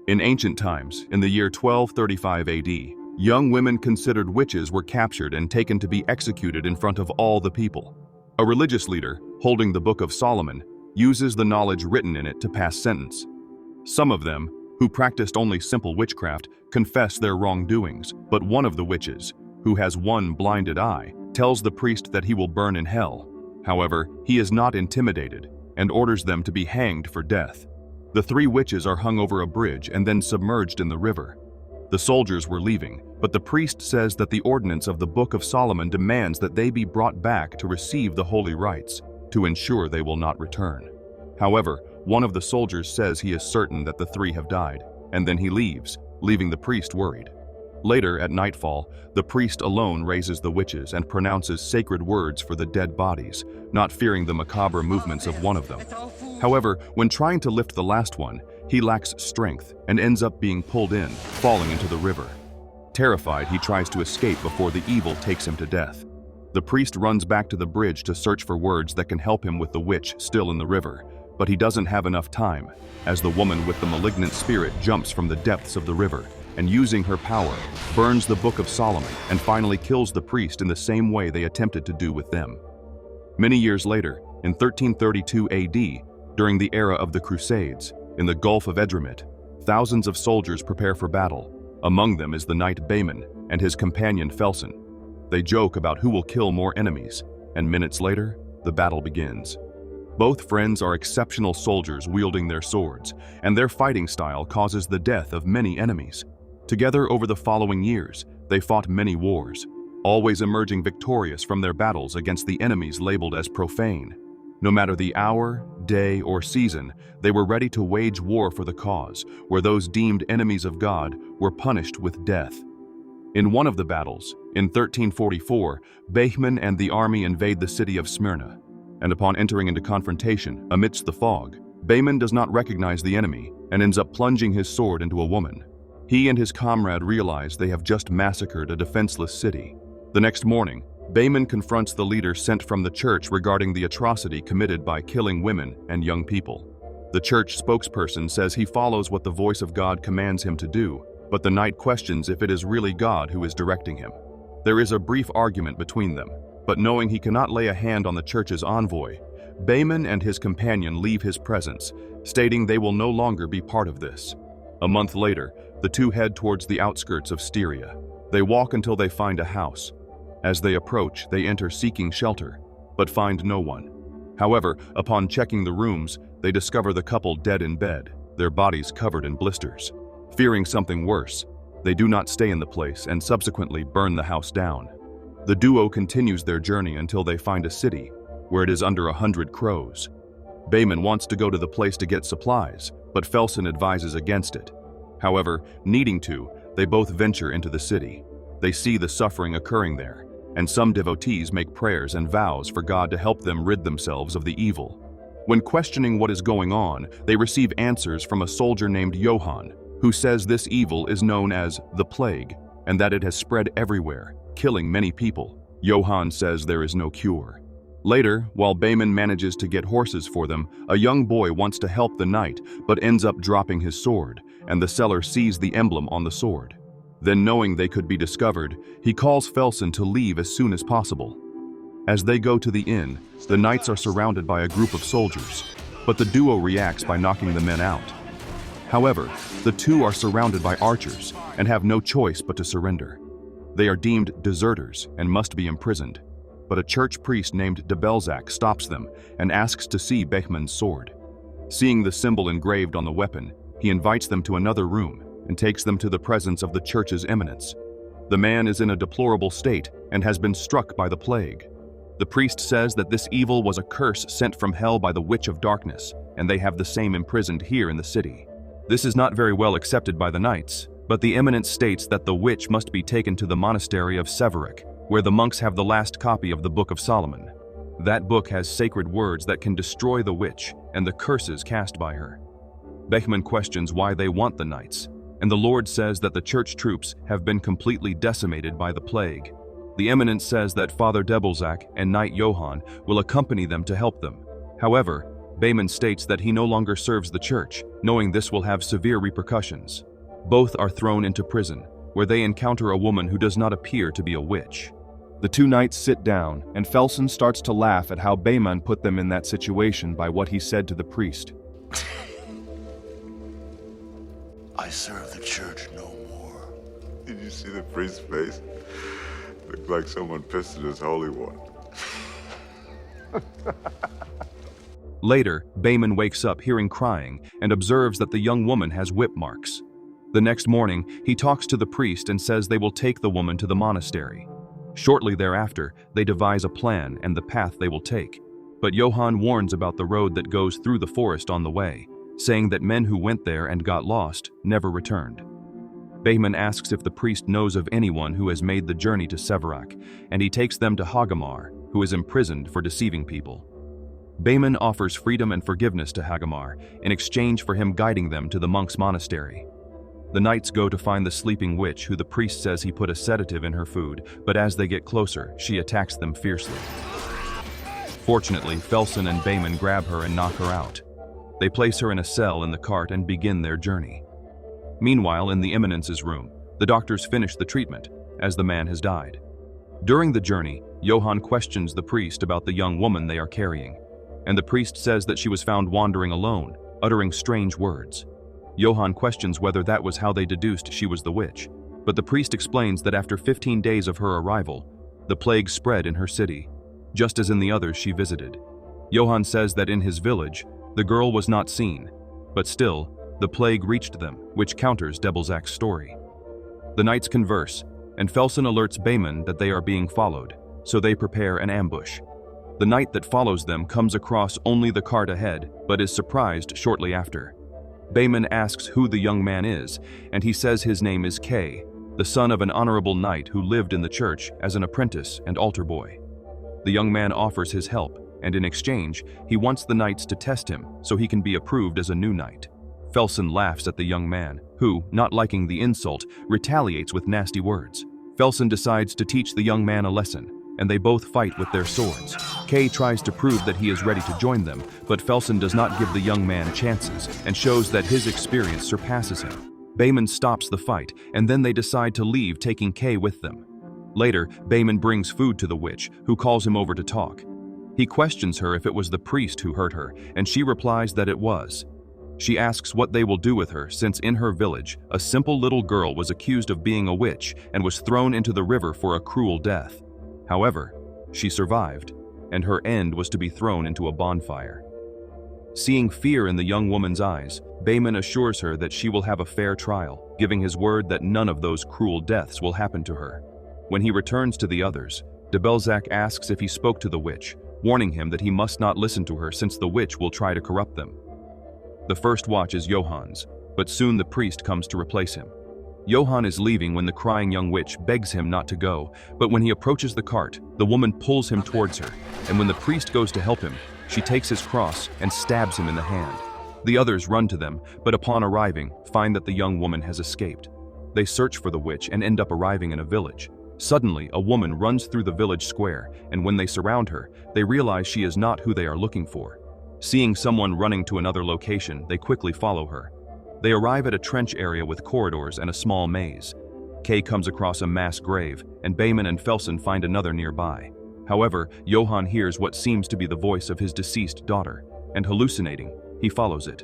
In ancient times, in the year 1235 AD, young women considered witches were captured and taken to be executed in front of all the people. A religious leader, holding the Book of Solomon, uses the knowledge written in it to pass sentence. Some of them, who practiced only simple witchcraft, confess their wrongdoings, but one of the witches, who has one blinded eye, tells the priest that he will burn in hell. However, he is not intimidated and orders them to be hanged for death. The three witches are hung over a bridge and then submerged in the river. The soldiers were leaving, but the priest says that the ordinance of the Book of Solomon demands that they be brought back to receive the holy rites, to ensure they will not return. However, one of the soldiers says he is certain that the three have died, and then he leaves, leaving the priest worried. Later, at nightfall, the priest alone raises the witches and pronounces sacred words for the dead bodies, not fearing the macabre movements of one of them. However, when trying to lift the last one, he lacks strength and ends up being pulled in, falling into the river. Terrified, he tries to escape before the evil takes him to death. The priest runs back to the bridge to search for words that can help him with the witch still in the river, but he doesn't have enough time, as the woman with the malignant spirit jumps from the depths of the river and, using her power, burns the Book of Solomon and finally kills the priest in the same way they attempted to do with them. Many years later, in 1332 AD, during the era of the Crusades, in the Gulf of Edremit, thousands of soldiers prepare for battle. Among them is the knight Behmen and his companion Felson. They joke about who will kill more enemies, and minutes later, the battle begins. Both friends are exceptional soldiers wielding their swords, and their fighting style causes the death of many enemies. Together over the following years, they fought many wars, always emerging victorious from their battles against the enemies labeled as profane. No matter the hour, day, or season, they were ready to wage war for the cause, where those deemed enemies of God were punished with death. In one of the battles, in 1344, Behmen and the army invade the city of Smyrna, and upon entering into confrontation amidst the fog, Behmen does not recognize the enemy and ends up plunging his sword into a woman. He and his comrade realize they have just massacred a defenseless city. The next morning, Behmen confronts the leader sent from the church regarding the atrocity committed by killing women and young people. The church spokesperson says he follows what the voice of God commands him to do, but the knight questions if it is really God who is directing him. There is a brief argument between them, but knowing he cannot lay a hand on the church's envoy, Behmen and his companion leave his presence, stating they will no longer be part of this. A month later, the two head towards the outskirts of Styria. They walk until they find a house. As they approach, they enter seeking shelter, but find no one. However, upon checking the rooms, they discover the couple dead in bed, their bodies covered in blisters. Fearing something worse, they do not stay in the place and subsequently burn the house down. The duo continues their journey until they find a city, where it is under 100 crows. Behmen wants to go to the place to get supplies, but Felson advises against it. However, needing to, they both venture into the city. They see the suffering occurring there, and some devotees make prayers and vows for God to help them rid themselves of the evil. When questioning what is going on, they receive answers from a soldier named Johann, who says this evil is known as the plague, and that it has spread everywhere, killing many people. Johann says there is no cure. Later, while Behmen manages to get horses for them, a young boy wants to help the knight, but ends up dropping his sword, and the seller sees the emblem on the sword. Then, knowing they could be discovered, he calls Felson to leave as soon as possible. As they go to the inn, the knights are surrounded by a group of soldiers, but the duo reacts by knocking the men out. However, the two are surrounded by archers and have no choice but to surrender. They are deemed deserters and must be imprisoned, but a church priest named de Belzac stops them and asks to see Behmen's sword. Seeing the symbol engraved on the weapon, he invites them to another room and takes them to the presence of the church's eminence. The man is in a deplorable state and has been struck by the plague. The priest says that this evil was a curse sent from hell by the witch of darkness, and they have the same imprisoned here in the city. This is not very well accepted by the knights, but the eminence states that the witch must be taken to the monastery of Severick, where the monks have the last copy of the Book of Solomon. That book has sacred words that can destroy the witch and the curses cast by her. Behmen questions why they want the knights, and the Lord says that the church troops have been completely decimated by the plague. The eminence says that Father de Belzac and Knight Johann will accompany them to help them. However, Bayman states that he no longer serves the church, knowing this will have severe repercussions. Both are thrown into prison, where they encounter a woman who does not appear to be a witch. The two knights sit down, and Felson starts to laugh at how Bayman put them in that situation by what he said to the priest. I serve the church no more. Did you see the priest's face? Looked like someone pissed at his holy one. Later, Bayman wakes up hearing crying and observes that the young woman has whip marks. The next morning, he talks to the priest and says they will take the woman to the monastery. Shortly thereafter, they devise a plan and the path they will take. But Johann warns about the road that goes through the forest on the way, saying that men who went there and got lost never returned. Bayman asks if the priest knows of anyone who has made the journey to Severac, and he takes them to Hagamar, who is imprisoned for deceiving people. Bayman offers freedom and forgiveness to Hagamar in exchange for him guiding them to the monks' monastery. The knights go to find the sleeping witch, who the priest says he put a sedative in her food, but as they get closer, she attacks them fiercely. Fortunately, Felson and Bayman grab her and knock her out. They place her in a cell in the cart and begin their journey. Meanwhile, in the Eminence's room, the doctors finish the treatment, as the man has died. During the journey, Johann questions the priest about the young woman they are carrying, and the priest says that she was found wandering alone, uttering strange words. Johann questions whether that was how they deduced she was the witch, but the priest explains that after 15 days of her arrival, the plague spread in her city, just as in the others she visited. Johann says that in his village, the girl was not seen, but still, the plague reached them, which counters Debelzak's story. The knights converse, and Felson alerts Bayman that they are being followed, so they prepare an ambush. The knight that follows them comes across only the cart ahead, but is surprised shortly after. Bayman asks who the young man is, and he says his name is Kay, the son of an honorable knight who lived in the church as an apprentice and altar boy. The young man offers his help, and in exchange, he wants the knights to test him so he can be approved as a new knight. Felson laughs at the young man, who, not liking the insult, retaliates with nasty words. Felson decides to teach the young man a lesson, and they both fight with their swords. Kay tries to prove that he is ready to join them, but Felson does not give the young man chances and shows that his experience surpasses him. Bayman stops the fight, and then they decide to leave, taking Kay with them. Later, Bayman brings food to the witch, who calls him over to talk. He questions her if it was the priest who hurt her, and she replies that it was. She asks what they will do with her, since in her village, a simple little girl was accused of being a witch and was thrown into the river for a cruel death. However, she survived, and her end was to be thrown into a bonfire. Seeing fear in the young woman's eyes, Bayman assures her that she will have a fair trial, giving his word that none of those cruel deaths will happen to her. When he returns to the others, Debelzak asks if he spoke to the witch, warning him that he must not listen to her since the witch will try to corrupt them. The first watch is Johann's, but soon the priest comes to replace him. Johann is leaving when the crying young witch begs him not to go, but when he approaches the cart, the woman pulls him towards her, and when the priest goes to help him, she takes his cross and stabs him in the hand. The others run to them, but upon arriving, find that the young woman has escaped. They search for the witch and end up arriving in a village. Suddenly, a woman runs through the village square, and when they surround her, they realize she is not who they are looking for. Seeing someone running to another location, they quickly follow her. They arrive at a trench area with corridors and a small maze. Kay comes across a mass grave, and Bayman and Felson find another nearby. However, Johann hears what seems to be the voice of his deceased daughter, and hallucinating, he follows it.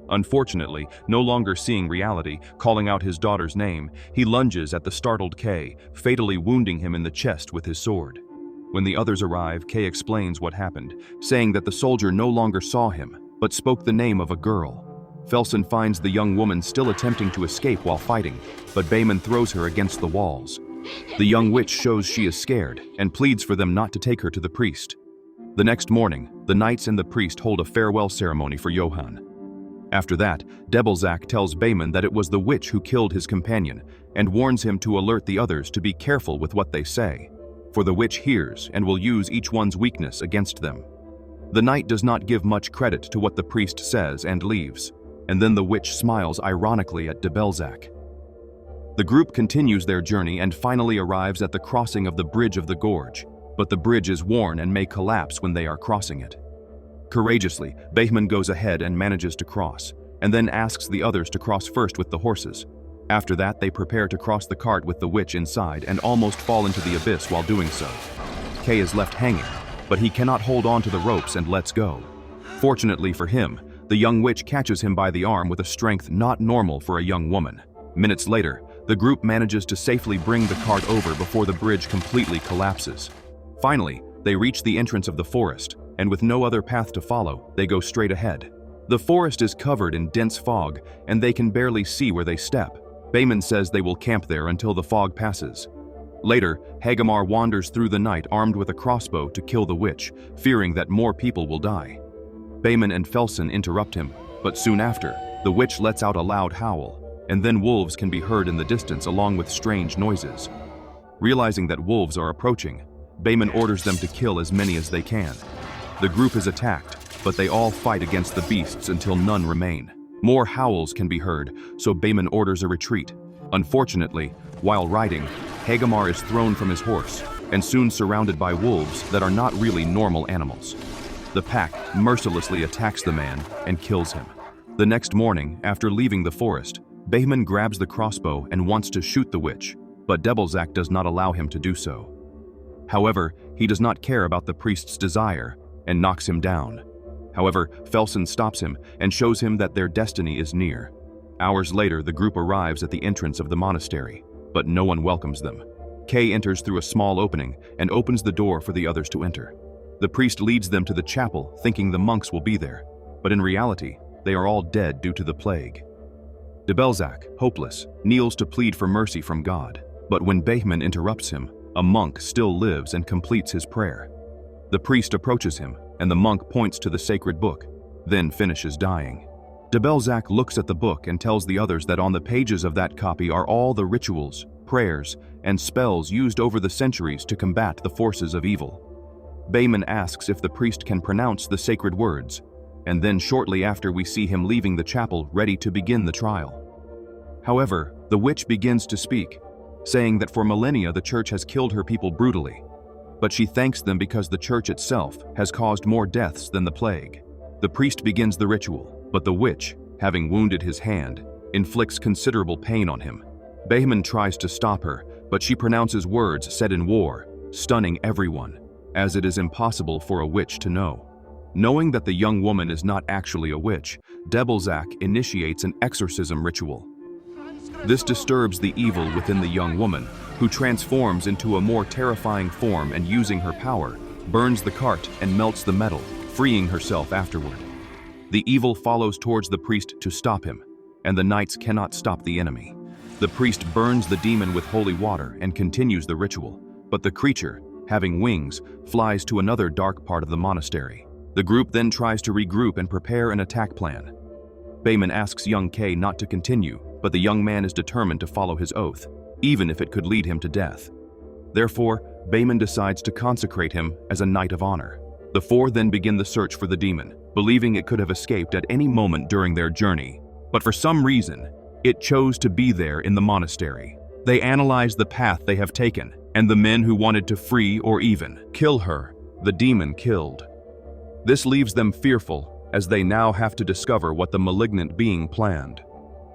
Unfortunately, no longer seeing reality, calling out his daughter's name, he lunges at the startled Kay, fatally wounding him in the chest with his sword. When the others arrive, Kay explains what happened, saying that the soldier no longer saw him, but spoke the name of a girl. Felson finds the young woman still attempting to escape while fighting, but Bayman throws her against the walls. The young witch shows she is scared and pleads for them not to take her to the priest. The next morning, the knights and the priest hold a farewell ceremony for Johann. After that, Debelzak tells Bayman that it was the witch who killed his companion and warns him to alert the others to be careful with what they say, for the witch hears and will use each one's weakness against them. The knight does not give much credit to what the priest says and leaves, and then the witch smiles ironically at Debelzak. The group continues their journey and finally arrives at the crossing of the bridge of the gorge, but the bridge is worn and may collapse when they are crossing it. Courageously, Behman goes ahead and manages to cross, and then asks the others to cross first with the horses. After that, they prepare to cross the cart with the witch inside and almost fall into the abyss while doing so. Kay is left hanging, but he cannot hold on to the ropes and lets go. Fortunately for him, the young witch catches him by the arm with a strength not normal for a young woman. Minutes later, the group manages to safely bring the cart over before the bridge completely collapses. Finally, they reach the entrance of the forest, and with no other path to follow, they go straight ahead. The forest is covered in dense fog, and they can barely see where they step. Behman says they will camp there until the fog passes. Later, Hagamar wanders through the night armed with a crossbow to kill the witch, fearing that more people will die. Behman and Felsen interrupt him, but soon after, the witch lets out a loud howl, and then wolves can be heard in the distance along with strange noises. Realizing that wolves are approaching, Behman orders them to kill as many as they can. The group is attacked, but they all fight against the beasts until none remain. More howls can be heard, so Behman orders a retreat. Unfortunately, while riding, Hagamar is thrown from his horse, and soon surrounded by wolves that are not really normal animals. The pack mercilessly attacks the man and kills him. The next morning, after leaving the forest, Behman grabs the crossbow and wants to shoot the witch, but Debelzak does not allow him to do so. However, he does not care about the priest's desire and knocks him down. However, Felsen stops him and shows him that their destiny is near. Hours later, the group arrives at the entrance of the monastery, but no one welcomes them. Kay enters through a small opening and opens the door for the others to enter. The priest leads them to the chapel, thinking the monks will be there, but in reality, they are all dead due to the plague. Debelzak, hopeless, kneels to plead for mercy from God, but when Behman interrupts him, a monk still lives and completes his prayer. The priest approaches him, and the monk points to the sacred book, then finishes dying. Debelzak looks at the book and tells the others that on the pages of that copy are all the rituals, prayers, and spells used over the centuries to combat the forces of evil. Behman asks if the priest can pronounce the sacred words, and then shortly after we see him leaving the chapel ready to begin the trial. However, the witch begins to speak, saying that for millennia the church has killed her people brutally, but she thanks them because the church itself has caused more deaths than the plague. The priest begins the ritual, but the witch, having wounded his hand, inflicts considerable pain on him. Behman tries to stop her, but she pronounces words said in war, stunning everyone, as it is impossible for a witch to know. Knowing that the young woman is not actually a witch, Debelzak initiates an exorcism ritual. This disturbs the evil within the young woman, who transforms into a more terrifying form and using her power, burns the cart and melts the metal, freeing herself afterward. The evil follows towards the priest to stop him, and the knights cannot stop the enemy. The priest burns the demon with holy water and continues the ritual, but the creature, having wings, flies to another dark part of the monastery. The group then tries to regroup and prepare an attack plan. Behman asks young Kay not to continue, but the young man is determined to follow his oath, even if it could lead him to death. Therefore, Behman decides to consecrate him as a knight of honor. The four then begin the search for the demon, believing it could have escaped at any moment during their journey. But for some reason, it chose to be there in the monastery. They analyze the path they have taken, and the men who wanted to free or even kill her, the demon killed. This leaves them fearful, as they now have to discover what the malignant being planned.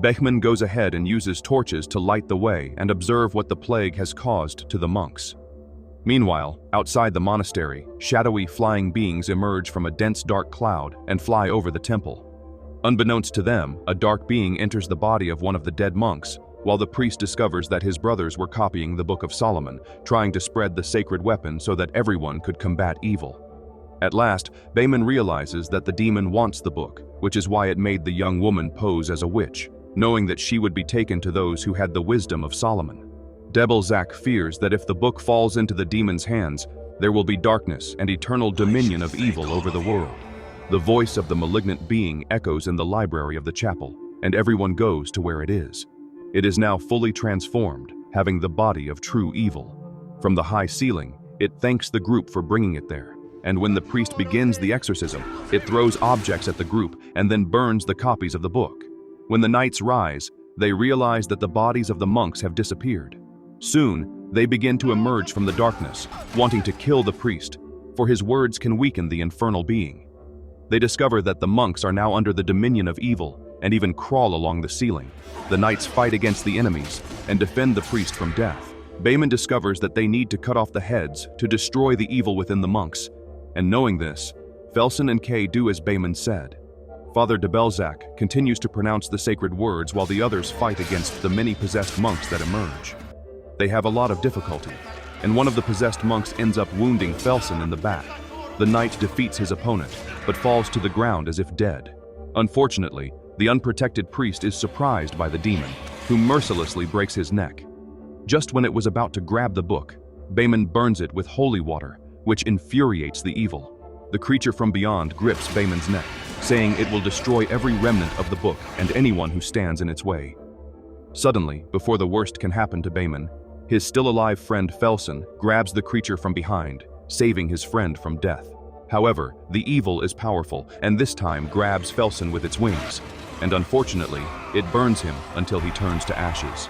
Behman goes ahead and uses torches to light the way and observe what the plague has caused to the monks. Meanwhile, outside the monastery, shadowy flying beings emerge from a dense dark cloud and fly over the temple. Unbeknownst to them, a dark being enters the body of one of the dead monks, while the priest discovers that his brothers were copying the Book of Solomon, trying to spread the sacred weapon so that everyone could combat evil. At last, Behman realizes that the demon wants the book, which is why it made the young woman pose as a witch, knowing that she would be taken to those who had the wisdom of Solomon. Debelzak fears that if the book falls into the demon's hands, there will be darkness and eternal dominion of evil over the world. The voice of the malignant being echoes in the library of the chapel, and everyone goes to where it is. It is now fully transformed, having the body of true evil. From the high ceiling, it thanks the group for bringing it there, and when the priest begins the exorcism, it throws objects at the group and then burns the copies of the book. When the knights rise, they realize that the bodies of the monks have disappeared. Soon, they begin to emerge from the darkness, wanting to kill the priest, for his words can weaken the infernal being. They discover that the monks are now under the dominion of evil and even crawl along the ceiling. The knights fight against the enemies and defend the priest from death. Behmen discovers that they need to cut off the heads to destroy the evil within the monks, and knowing this, Felsen and Kay do as Behmen said. Father de Belzac continues to pronounce the sacred words while the others fight against the many possessed monks that emerge. They have a lot of difficulty, and one of the possessed monks ends up wounding Felsen in the back. The knight defeats his opponent, but falls to the ground as if dead. Unfortunately, the unprotected priest is surprised by the demon, who mercilessly breaks his neck. Just when it was about to grab the book, Behmen burns it with holy water, which infuriates the evil. The creature from beyond grips Behmen's neck, saying it will destroy every remnant of the book and anyone who stands in its way. Suddenly, before the worst can happen to Behmen, his still-alive friend Felsen grabs the creature from behind, saving his friend from death. However, the evil is powerful and this time grabs Felsen with its wings, and unfortunately, it burns him until he turns to ashes.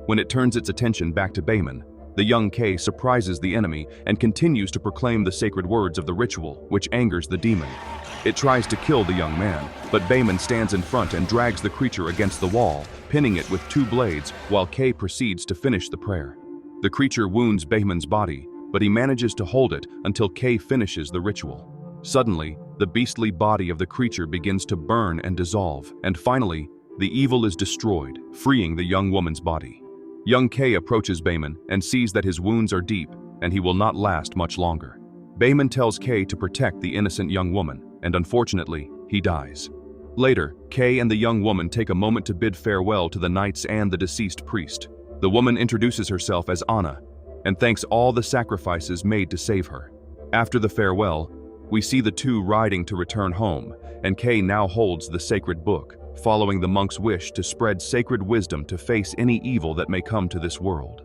When it turns its attention back to Behmen, the young Kay surprises the enemy and continues to proclaim the sacred words of the ritual, which angers the demon. It tries to kill the young man, but Behmen stands in front and drags the creature against the wall, pinning it with 2 blades while Kay proceeds to finish the prayer. The creature wounds Behmen's body, but he manages to hold it until Kay finishes the ritual. Suddenly, the beastly body of the creature begins to burn and dissolve, and finally, the evil is destroyed, freeing the young woman's body. Young Kay approaches Behmen and sees that his wounds are deep, and he will not last much longer. Behmen tells Kay to protect the innocent young woman, and unfortunately, he dies. Later, Kay and the young woman take a moment to bid farewell to the knights and the deceased priest. The woman introduces herself as Anna, and thanks all the sacrifices made to save her. After the farewell, we see the two riding to return home, and Kay now holds the sacred book, following the monk's wish to spread sacred wisdom to face any evil that may come to this world.